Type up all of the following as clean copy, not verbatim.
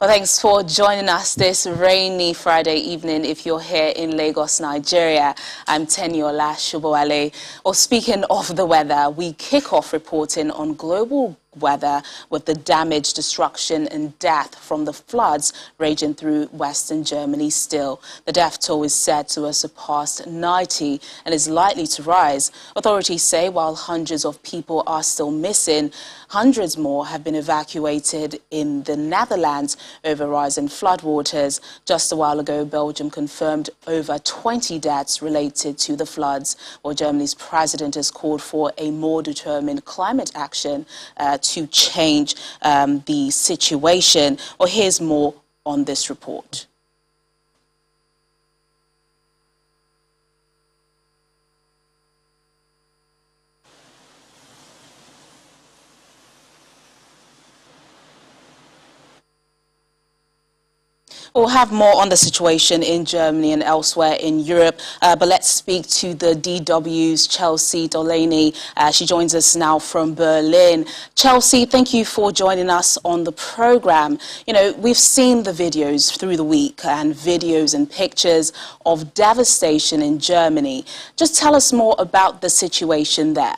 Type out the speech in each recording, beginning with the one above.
Well, thanks for joining us this rainy Friday evening. If you're here in Lagos, Nigeria, I'm Teniola Shubowale. Well, speaking of the weather, we kick off reporting on global weather with the damage, destruction and death from the floods raging through Western Germany still. The death toll is said to have surpassed 90 and is likely to rise. Authorities say while hundreds of people are still missing, hundreds more have been evacuated in the Netherlands over rising floodwaters. Just a while ago, Belgium confirmed over 20 deaths related to the floods, while Germany's president has called for a more determined climate action to change the situation. Well, here's more on this report. We'll have more on the situation in Germany and elsewhere in Europe, but let's speak to the DW's Chelsea Delaney. She joins us now from Berlin. Chelsea, thank you for joining us on the program. You know, we've seen the videos through the week and videos and pictures of devastation in Germany. Just tell us more about the situation there.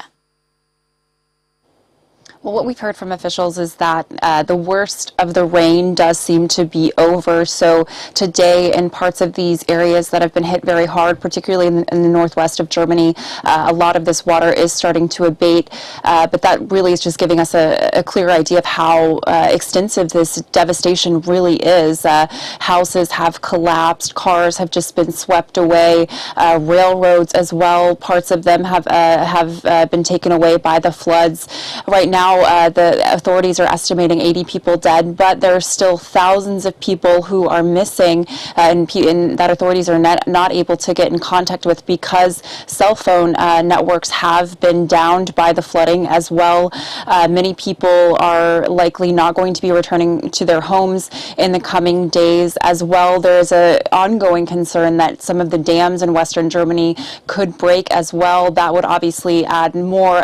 Well, what we've heard from officials is that the worst of the rain does seem to be over. So today, in parts of these areas that have been hit very hard, particularly in the northwest of Germany, a lot of this water is starting to abate. But that really is just giving us a clear idea of how extensive this devastation really is. Houses have collapsed, cars have just been swept away, railroads as well. Parts of them have been taken away by the floods. Right now, the authorities are estimating 80 people dead, but there are still thousands of people who are missing and that authorities are not able to get in contact with because cell phone networks have been downed by the flooding as well. Many people are likely not going to be returning to their homes in the coming days as well. There is an ongoing concern that some of the dams in Western Germany could break as well. That would obviously add more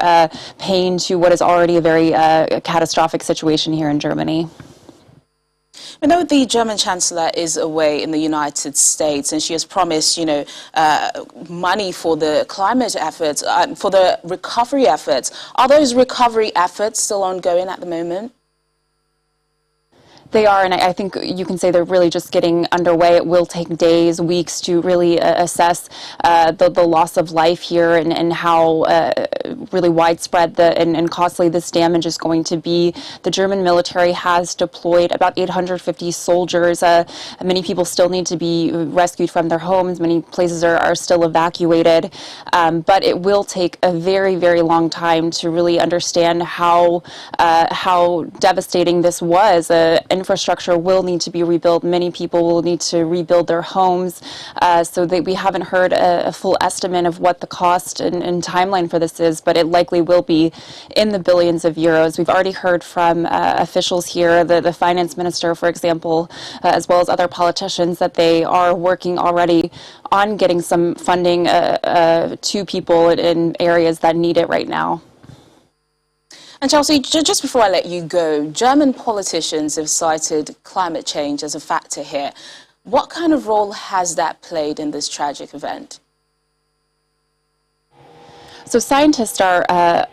pain to what is already a very catastrophic situation here in Germany. I know the German Chancellor is away in the United States and she has promised, money for the climate efforts, for the recovery efforts. Are those recovery efforts still ongoing at the moment? They are, and I think you can say they're really just getting underway. It will take days, weeks to really assess the loss of life here and how really widespread and costly this damage is going to be. The German military has deployed about 850 soldiers. Many people still need to be rescued from their homes. Many places are still evacuated. But it will take a very, very long time to really understand how devastating this was. Infrastructure will need to be rebuilt. Many people will need to rebuild their homes. So that we haven't heard a full estimate of what the cost and timeline for this is, but it likely will be in the billions of euros. We've already heard from officials here, the finance minister, for example, as well as other politicians, that they are working already on getting some funding to people in areas that need it right now. And Chelsea, just before I let you go, German politicians have cited climate change as a factor here. What kind of role has that played in this tragic event? So scientists are,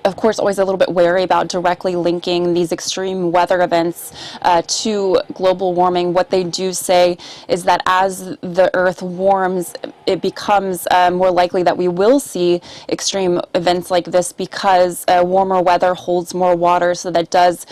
of course, always a little bit wary about directly linking these extreme weather events to global warming. What they do say is that as the Earth warms, it becomes more likely that we will see extreme events like this because warmer weather holds more water, so that does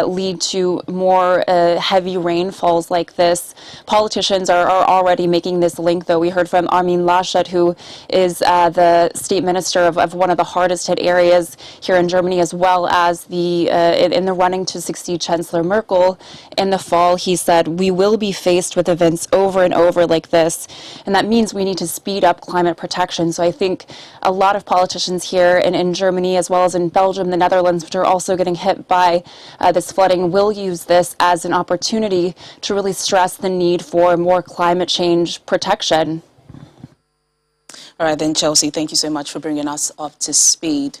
lead to more heavy rainfalls like this. Politicians are already making this link, though. We heard from Armin Laschet, who is the state minister of one of the hardest hit areas here in Germany, as well as in the running to succeed Chancellor Merkel in the fall. He said, "We will be faced with events over and over like this, and that means we need to speed up climate protection." So I think a lot of politicians here in Germany, as well as in Belgium, the Netherlands, which are also getting hit by this flooding, will use this as an opportunity to really stress the need for more climate change protection. All right then, Chelsea, thank you so much for bringing us up to speed.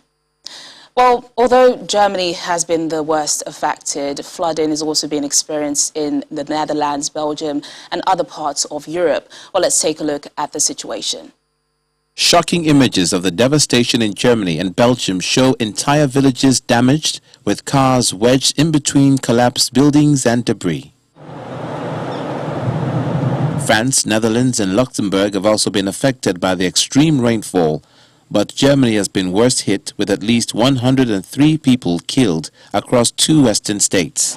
Well, although Germany has been the worst affected, flooding is also being experienced in the Netherlands, Belgium, and other parts of Europe. Well, let's take a look at the situation. Shocking images of the devastation in Germany and Belgium show entire villages damaged, with cars wedged in between collapsed buildings and debris. France, Netherlands, and Luxembourg have also been affected by the extreme rainfall, but Germany has been worst hit, with at least 103 people killed across 2 western states.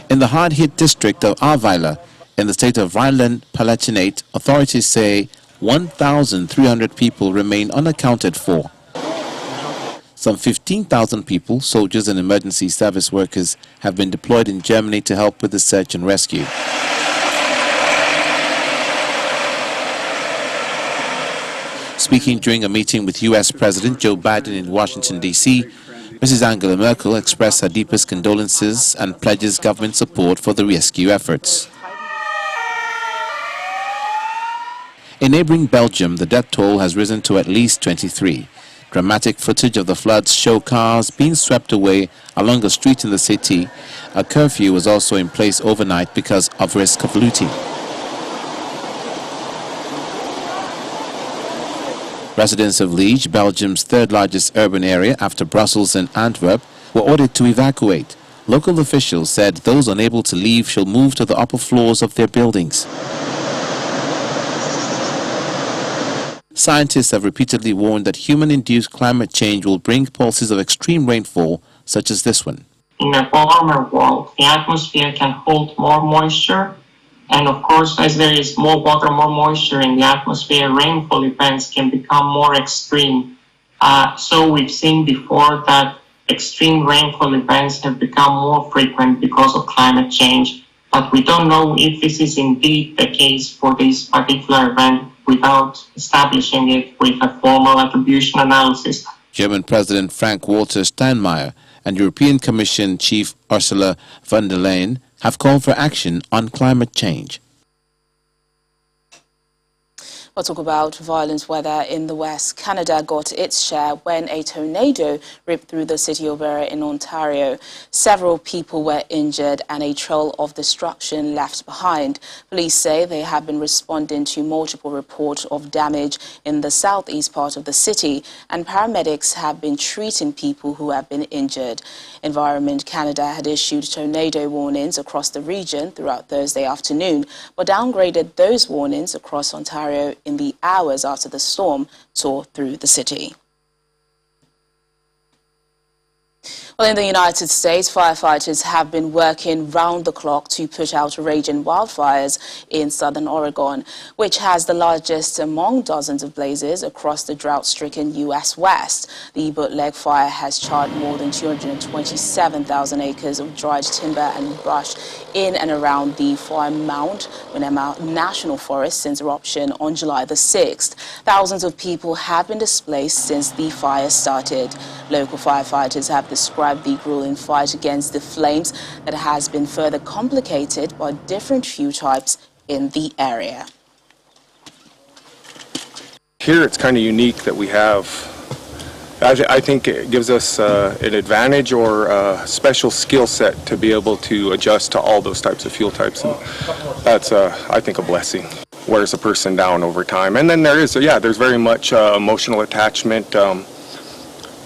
In the hard-hit district of Ahrweiler, in the state of Rhineland-Palatinate, authorities say 1,300 people remain unaccounted for. Some 15,000 people, soldiers and emergency service workers, have been deployed in Germany to help with the search and rescue. Speaking during a meeting with U.S. President Joe Biden in Washington, D.C., Mrs. Angela Merkel expressed her deepest condolences and pledges government support for the rescue efforts. In neighboring Belgium, the death toll has risen to at least 23. Dramatic footage of the floods show cars being swept away along a street in the city. A curfew was also in place overnight because of risk of looting. Residents of Liege, Belgium's third-largest urban area after Brussels and Antwerp, were ordered to evacuate. Local officials said those unable to leave shall move to the upper floors of their buildings. Scientists have repeatedly warned that human-induced climate change will bring pulses of extreme rainfall, such as this one. In a warmer world, the atmosphere can hold more moisture, and of course, as there is more water, more moisture in the atmosphere, rainfall events can become more extreme. So we've seen before that extreme rainfall events have become more frequent because of climate change, but we don't know if this is indeed the case for this particular event without establishing it with a formal attribution analysis. German President Frank-Walter Steinmeier and European Commission Chief Ursula von der Leyen have called for action on climate change. We'll talk about violent weather in the West. Canada got its share when a tornado ripped through the city of Barrie in Ontario. Several people were injured and a trail of destruction left behind. Police say they have been responding to multiple reports of damage in the southeast part of the city, and paramedics have been treating people who have been injured. Environment Canada had issued tornado warnings across the region throughout Thursday afternoon, but downgraded those warnings across Ontario in the hours after the storm tore through the city. Well, in the United States, firefighters have been working round the clock to put out raging wildfires in southern Oregon, which has the largest among dozens of blazes across the drought-stricken U.S. West. The bootleg fire has charred more than 227,000 acres of dried timber and brush in and around the Four Mount National Forest since eruption on July the 6th. Thousands of people have been displaced since the fire started. Local firefighters have described the grueling fight against the flames that has been further complicated by different fuel types in the area. Here it's kind of unique that we have, I think it gives us an advantage or a special skill set to be able to adjust to all those types of fuel types. And that's, I think, a blessing. Wears a person down over time. And then there's very much emotional attachment.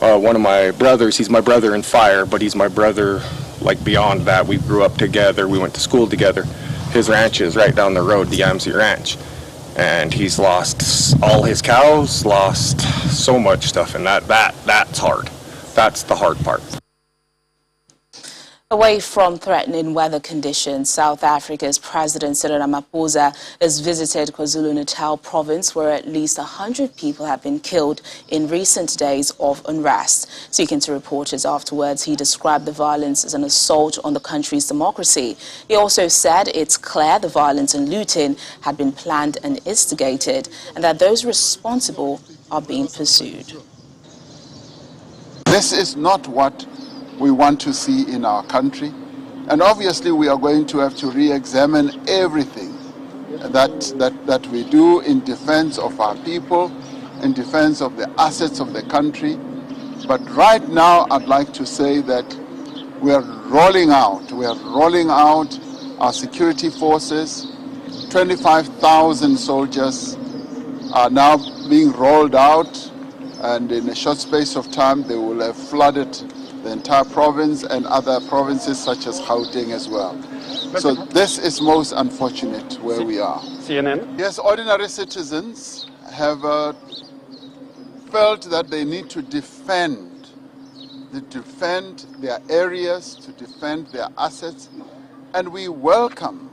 One of my brothers, he's my brother in fire, but he's my brother like beyond that. We grew up together, we went to school together. His ranch is right down the road, the Yamsey Ranch. And he's lost all his cows, lost so much stuff, and that's hard. That's the hard part. Away from threatening weather conditions, South Africa's President Cyril Ramaphosa has visited KwaZulu-Natal province, where at least 100 people have been killed in recent days of unrest. Speaking to reporters afterwards, he described the violence as an assault on the country's democracy. He also said it's clear the violence and looting had been planned and instigated, and that those responsible are being pursued. This is not what we want to see in our country, and obviously we are going to have to re-examine everything that we do in defense of our people, in defense of the assets of the country. But right now, I'd like to say that we are rolling out our security forces. 25,000 soldiers are now being rolled out, and in a short space of time they will have flooded the entire province and other provinces such as Gauteng as well. So this is most unfortunate where we are. CNN? Yes, ordinary citizens have felt that they need to defend their areas, to defend their assets, and we welcome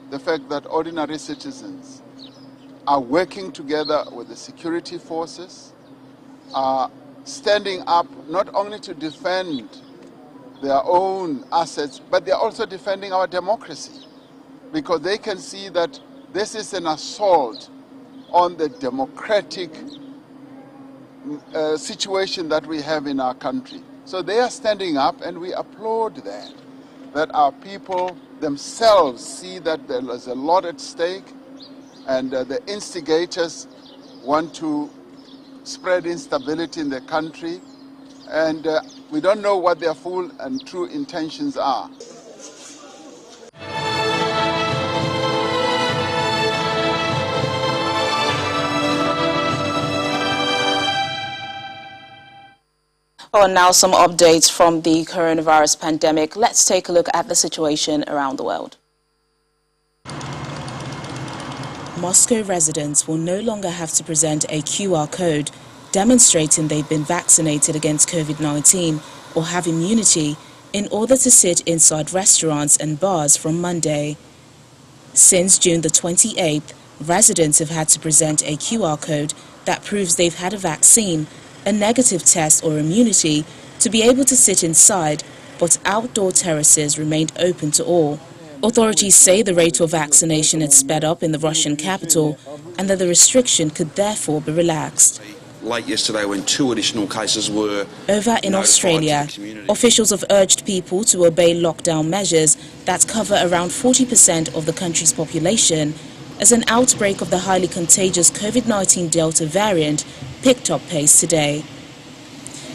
the fact that ordinary citizens are working together with the security forces, are standing up not only to defend their own assets, but they're also defending our democracy, because they can see that this is an assault on the democratic situation that we have in our country. So they are standing up, and we applaud that our people themselves see that there is a lot at stake, and the instigators want to spread instability in the country, and we don't know what their full and true intentions are. Oh, now some updates from the coronavirus pandemic. Let's take a look at the situation around the world. Moscow residents will no longer have to present a QR code demonstrating they've been vaccinated against COVID-19 or have immunity in order to sit inside restaurants and bars from Monday. Since June the 28th, residents have had to present a QR code that proves they've had a vaccine, a negative test or immunity to be able to sit inside, but outdoor terraces remained open to all. Authorities say the rate of vaccination had sped up in the Russian capital and that the restriction could therefore be relaxed. Late yesterday, when 2 additional cases were over in Australia, officials have urged people to obey lockdown measures that cover around 40% of the country's population as an outbreak of the highly contagious COVID-19 Delta variant picked up pace today.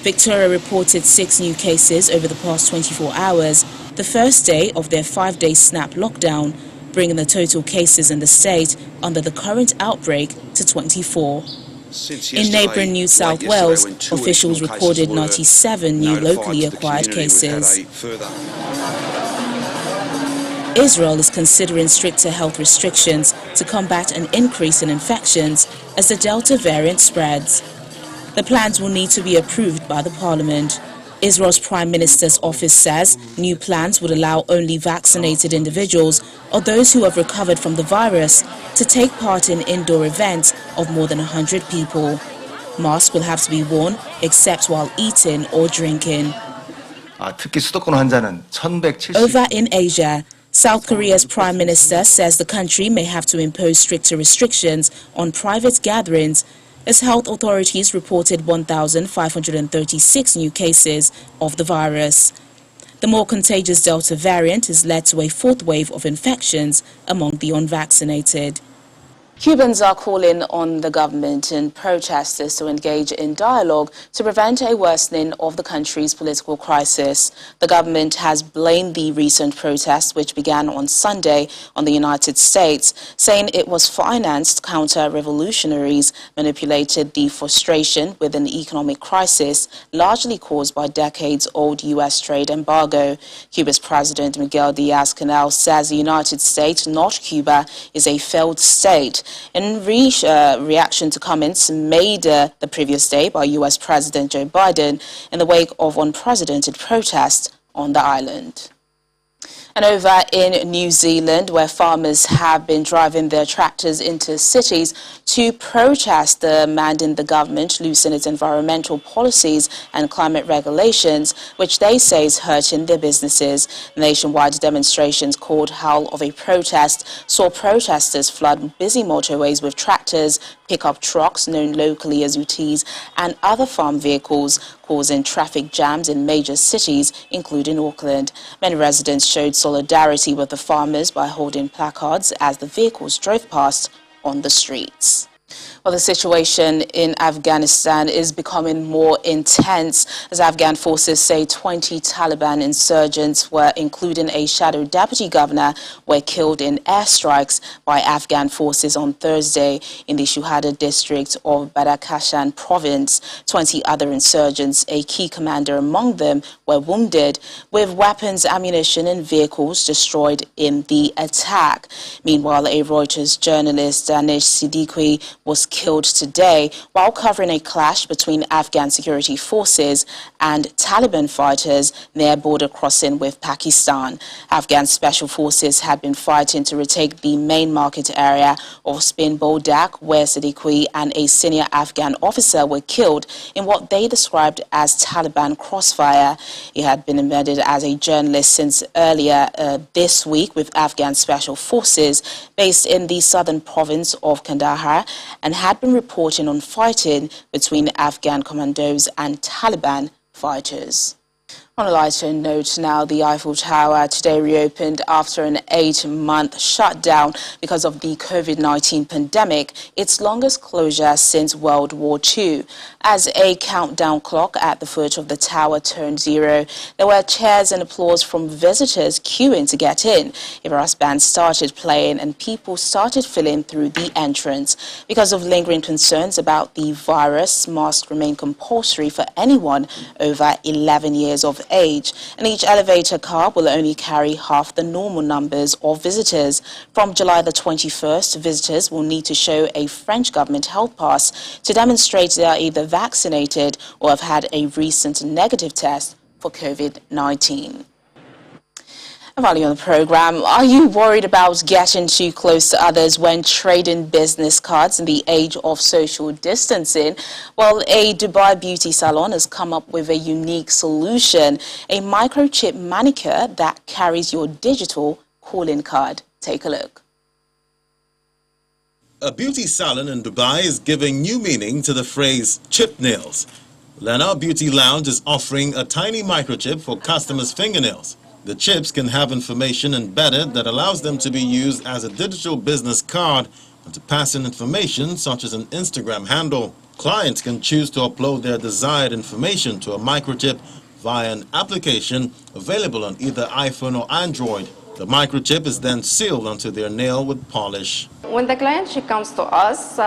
Victoria reported 6 new cases over the past 24 hours, the first day of their 5-day snap lockdown, bringing the total cases in the state under the current outbreak to 24. In neighbouring New South Wales, officials recorded 97 new locally acquired cases. Israel is considering stricter health restrictions to combat an increase in infections as the Delta variant spreads. The plans will need to be approved by the parliament. Israel's Prime Minister's office says new plans would allow only vaccinated individuals or those who have recovered from the virus to take part in indoor events of more than 100 people. Masks will have to be worn except while eating or drinking. Over in Asia, South Korea's Prime Minister says the country may have to impose stricter restrictions on private gatherings as health authorities reported 1,536 new cases of the virus. The more contagious Delta variant has led to a 4th wave of infections among the unvaccinated. Cubans are calling on the government and protesters to engage in dialogue to prevent a worsening of the country's political crisis. The government has blamed the recent protests, which began on Sunday, on the United States, saying it was financed counter-revolutionaries manipulated the frustration with an economic crisis largely caused by decades-old U.S. trade embargo. Cuba's President Miguel Diaz-Canel says the United States, not Cuba, is a failed state. In reaction to comments made the previous day by U.S. President Joe Biden in the wake of unprecedented protests on the island. And over in New Zealand, where farmers have been driving their tractors into cities to protest demanding the government loosen its environmental policies and climate regulations, which they say is hurting their businesses. Nationwide demonstrations called Howl of a Protest saw protesters flood busy motorways with tractors, pickup trucks known locally as UTs, and other farm vehicles, causing traffic jams in major cities, including Auckland. Many residents showed solidarity with the farmers by holding placards as the vehicles drove past on the streets. Well, the situation in Afghanistan is becoming more intense as Afghan forces say 20 Taliban insurgents, including a shadow deputy governor, were killed in airstrikes by Afghan forces on Thursday in the Shuhada district of Badakhshan province. 20 other insurgents, a key commander among them, were wounded, with weapons, ammunition and vehicles destroyed in the attack. Meanwhile, a Reuters journalist, Danish Siddiqui, was killed today while covering a clash between Afghan security forces and Taliban fighters near border crossing with Pakistan. Afghan special forces had been fighting to retake the main market area of Spin Boldak, where Siddiqui and a senior Afghan officer were killed in what they described as Taliban crossfire. He had been embedded as a journalist since earlier this week with Afghan special forces based in the southern province of Kandahar, and had been reporting on fighting between Afghan commandos and Taliban fighters. On a lighter note now, the Eiffel Tower today reopened after an 8-month shutdown because of the COVID-19 pandemic, its longest closure since World War II. As a countdown clock at the foot of the tower turned 0, there were cheers and applause from visitors queuing to get in. A brass band started playing and people started filing through the entrance. Because of lingering concerns about the virus, masks remain compulsory for anyone over 11 years of age, and each elevator car will only carry half the normal numbers of visitors. From July the 21st, visitors will need to show a French government health pass to demonstrate they are either vaccinated or have had a recent negative test for COVID-19. Finally on the program, are you worried about getting too close to others when trading business cards in the age of social distancing? Well, a Dubai beauty salon has come up with a unique solution, a microchip manicure that carries your digital calling card. Take a look. A beauty salon in Dubai is giving new meaning to the phrase chip nails. Lena Beauty Lounge is offering a tiny microchip for customers' fingernails. The chips can have information embedded that allows them to be used as a digital business card and to pass in information such as an Instagram handle. Clients can choose to upload their desired information to a microchip via an application available on either iPhone or Android. The microchip is then sealed onto their nail with polish. When the client comes to us,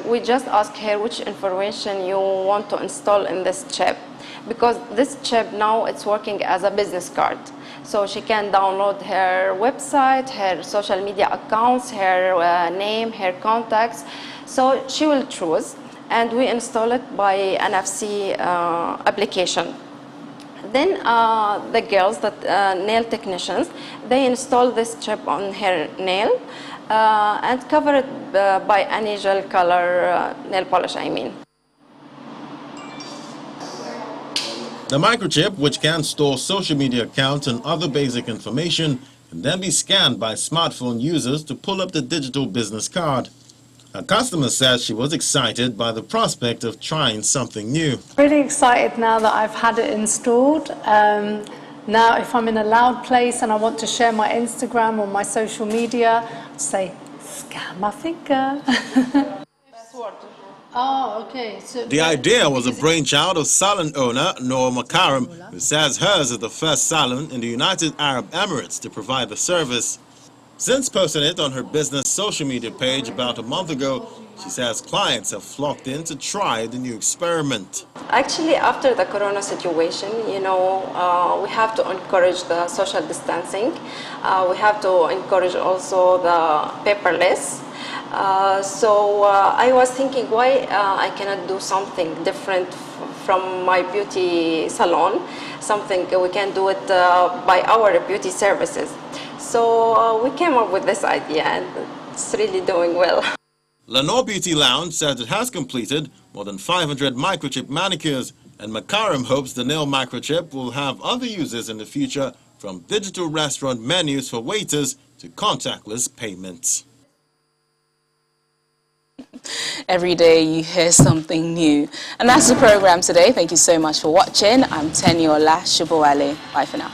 we just ask her which information you want to install in this chip. Because this chip now it's working as a business card. So she can download her website, her social media accounts, her name, her contacts. So she will choose and we install it by NFC application. Then the girls, nail technicians, they install this chip on her nail and cover it by any gel color nail polish, The microchip, which can store social media accounts and other basic information, can then be scanned by smartphone users to pull up the digital business card. A customer says she was excited by the prospect of trying something new. Really excited now that I've had it installed. Now if I'm in a loud place and I want to share my Instagram or my social media, I'd say, scan my finger. Oh, okay. So the idea was a brainchild of salon owner Noor Makaram, who says hers is the first salon in the United Arab Emirates to provide the service. Since posting it on her business social media page about a month ago, she says clients have flocked in to try the new experiment. Actually, after the corona situation, we have to encourage the social distancing. We have to encourage also the paperless. So I was thinking why I cannot do something different from my beauty salon, something we can do it by our beauty services. So we came up with this idea and it's really doing well. Lenore Beauty Lounge says it has completed more than 500 microchip manicures, and Makaram hopes the nail microchip will have other uses in the future, from digital restaurant menus for waiters to contactless payments. Every day you hear something new. And that's the program today. Thank you so much for watching. I'm Teniola Shubowale. Bye for now.